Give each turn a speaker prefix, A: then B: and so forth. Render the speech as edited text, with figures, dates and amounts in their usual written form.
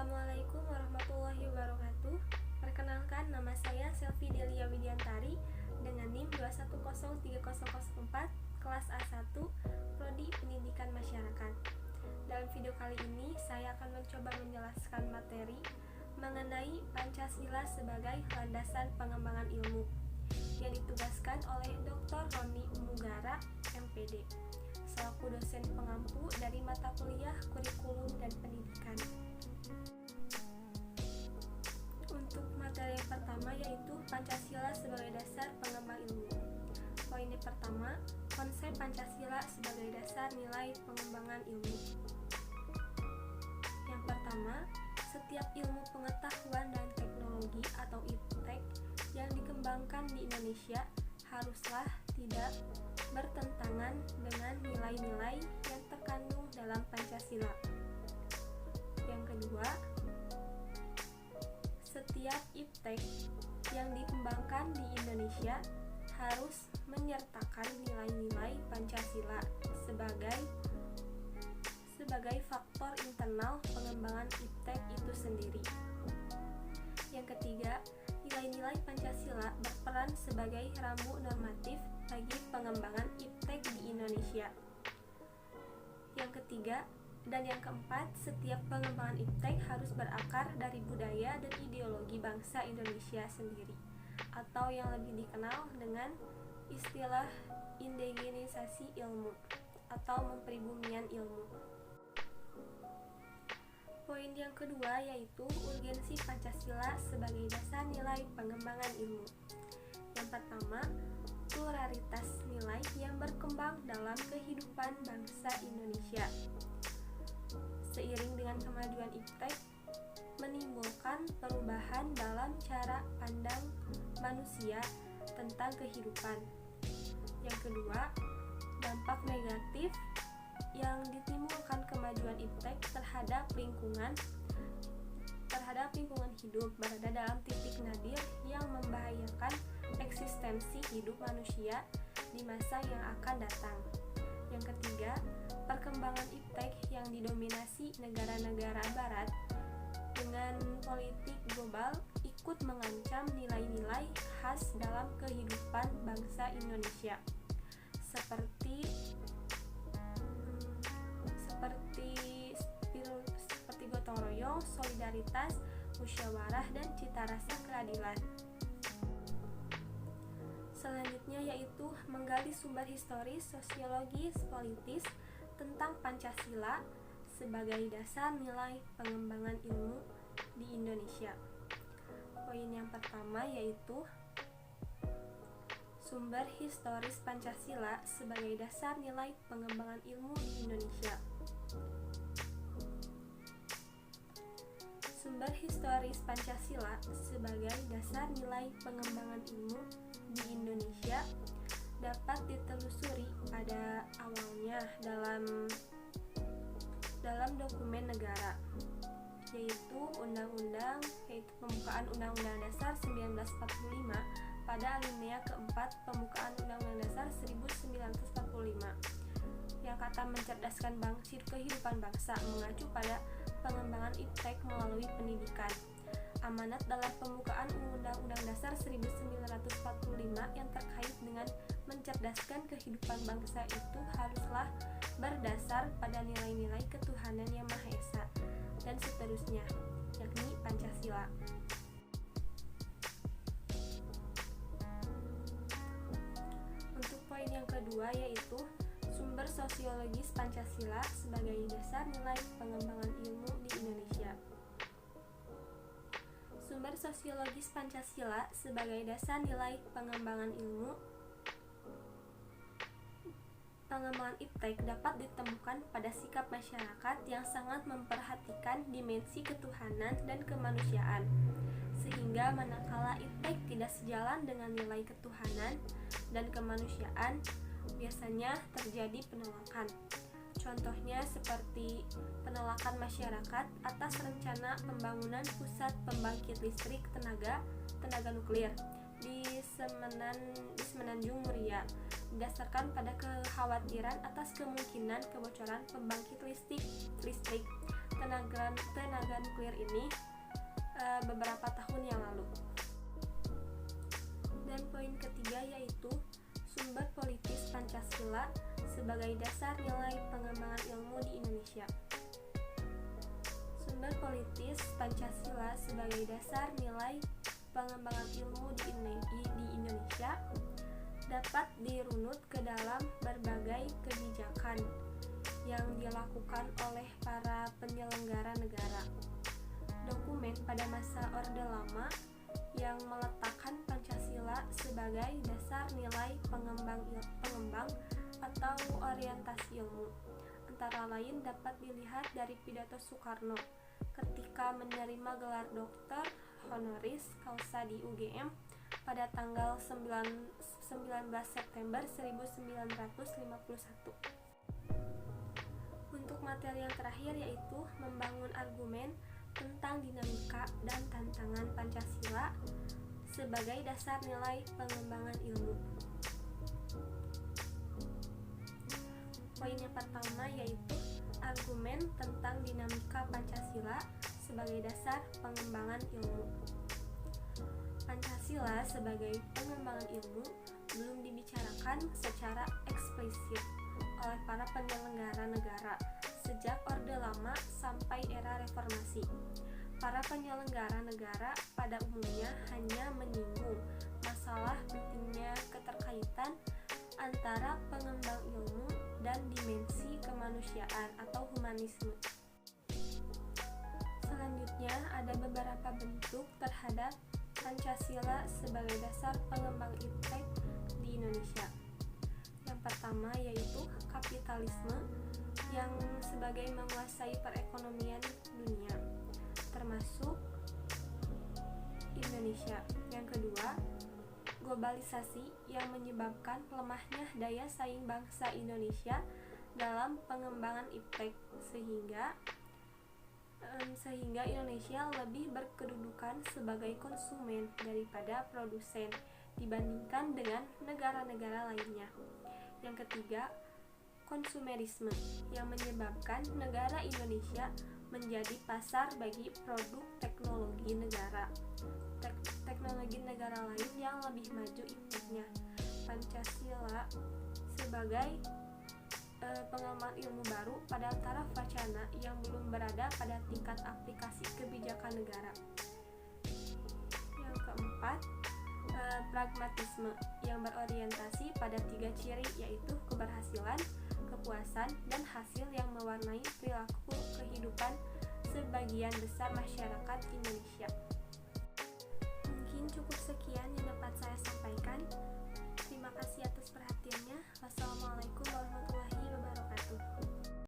A: Assalamualaikum warahmatullahi wabarakatuh. Perkenalkan, nama saya Selvi Delia Widiantari dengan NIM 2103004, kelas A1, Prodi Pendidikan Masyarakat. Dalam video kali ini, saya akan mencoba menjelaskan materi mengenai Pancasila sebagai landasan pengembangan ilmu yang ditugaskan oleh Dr. Roni Umugara, MPD, selaku dosen pengampu dari mata kuliah Kurikulum dan Pendidikan. Untuk materi yang pertama yaitu Pancasila sebagai dasar pengembang ilmu. Poin yang pertama, konsep Pancasila sebagai dasar nilai pengembangan ilmu. Yang pertama, setiap ilmu pengetahuan dan teknologi atau IPTEK yang dikembangkan di Indonesia haruslah tidak bertentangan dengan nilai-nilai yang terkandung dalam Pancasila. Yang kedua, setiap IPTEK yang dikembangkan di Indonesia harus menyertakan nilai-nilai Pancasila sebagai faktor internal pengembangan IPTEK itu sendiri. Yang ketiga, nilai-nilai Pancasila berperan sebagai rambu normatif bagi pengembangan IPTEK di Indonesia. Yang ketiga dan yang keempat, setiap pengembangan IPTEK harus berakar dari budaya dan ideologi bangsa Indonesia sendiri, atau yang lebih dikenal dengan istilah indigenisasi ilmu atau mempribumian ilmu. Poin yang kedua yaitu urgensi Pancasila sebagai dasar nilai pengembangan ilmu. Yang pertama, pluralitas nilai yang berkembang dalam kehidupan bangsa Indonesia. Seiring dengan kemajuan IPTEK, menimbulkan perubahan dalam cara pandang manusia tentang kehidupan. Yang kedua, dampak negatif yang ditimbulkan kemajuan IPTEK terhadap lingkungan hidup berada dalam titik nadir yang membahayakan eksistensi hidup manusia di masa yang akan datang. Yang ketiga, perkembangan IPTEK yang didominasi negara-negara barat dengan politik global ikut mengancam nilai-nilai khas dalam kehidupan bangsa Indonesia seperti gotong royong, solidaritas, musyawarah, dan cita rasa keadilan. Selanjutnya yaitu menggali sumber historis, sosiologis, politis tentang Pancasila sebagai dasar nilai pengembangan ilmu di Indonesia. Poin yang pertama yaitu sumber historis Pancasila sebagai dasar nilai pengembangan ilmu di Indonesia. Sumber historis Pancasila sebagai dasar nilai pengembangan ilmu di Indonesia dapat ditelusuri pada awalnya dalam dokumen negara, yaitu pembukaan Undang-Undang Dasar 1945 pada alinea keempat pembukaan Undang-Undang Dasar 1945 yang kata mencerdaskan kehidupan bangsa mengacu pada pengembangan IPTEK melalui pendidikan. Amanat dalam pembukaan Undang-Undang Dasar 1945 yang terkait dengan mencerdaskan kehidupan bangsa itu haruslah berdasar pada nilai-nilai ketuhanan yang Maha Esa dan seterusnya, yakni Pancasila. Untuk poin yang kedua yaitu sumber sosiologis Pancasila sebagai dasar nilai pengembangan ilmu di Indonesia. Sumber sosiologis Pancasila sebagai dasar nilai pengembangan IPTEK dapat ditemukan pada sikap masyarakat yang sangat memperhatikan dimensi ketuhanan dan kemanusiaan, sehingga manakala IPTEK tidak sejalan dengan nilai ketuhanan dan kemanusiaan, biasanya terjadi penolakan. Contohnya seperti penolakan masyarakat atas rencana pembangunan pusat pembangkit listrik tenaga nuklir di Semenanjung Muria didasarkan pada kekhawatiran atas kemungkinan kebocoran pembangkit listrik tenaga nuklir ini beberapa tahun yang lalu. Dan poin ketiga yaitu sumber politis Pancasila sebagai dasar nilai pengembangan ilmu di Indonesia. Sumber politis Pancasila sebagai dasar nilai pengembangan ilmu di Indonesia dapat dirunut ke dalam berbagai kebijakan yang dilakukan oleh para penyelenggara negara. Dokumen pada masa Orde Lama yang meletakkan Pancasila sebagai dasar nilai pengembang atau orientasi ilmu, antara lain dapat dilihat dari pidato Soekarno ketika menerima gelar doktor honoris causa di UGM pada tanggal 19 September 1951. Untuk materi yang terakhir yaitu membangun argumen tentang dinamika dan tantangan Pancasila sebagai dasar nilai pengembangan ilmu. Poin yang pertama yaitu argumen tentang dinamika Pancasila sebagai dasar pengembangan ilmu. Pancasila sebagai pengembangan ilmu belum dibicarakan secara eksplisit oleh para penyelenggara negara sejak Orde Lama sampai era Reformasi. Para penyelenggara negara pada umumnya hanya menyinggung masalah pentingnya keterkaitan antara pengembang ilmu dan dimensi kemanusiaan atau humanisme. Selanjutnya ada beberapa bentuk terhadap Pancasila sebagai dasar pengembang iptek di Indonesia. Yang pertama yaitu kapitalisme yang sebagai menguasai perekonomian dunia, termasuk Indonesia. Yang kedua, globalisasi yang menyebabkan lemahnya daya saing bangsa Indonesia dalam pengembangan iptek sehingga Indonesia lebih berkedudukan sebagai konsumen daripada produsen dibandingkan dengan negara-negara lainnya. Yang ketiga, konsumerisme yang menyebabkan negara Indonesia menjadi pasar bagi produk teknologi negara lain yang lebih maju ipteknya. Pancasila sebagai pengembangan ilmu baru pada taraf wacana yang belum berada pada tingkat aplikasi kebijakan negara. Yang keempat, pragmatisme yang berorientasi pada 3 ciri yaitu keberhasilan, kepuasan, dan hasil yang mewarnai perilaku kehidupan sebagian besar masyarakat Indonesia. Mungkin cukup sekian yang dapat saya sampaikan. Terima kasih atas perhatiannya. Wassalamualaikum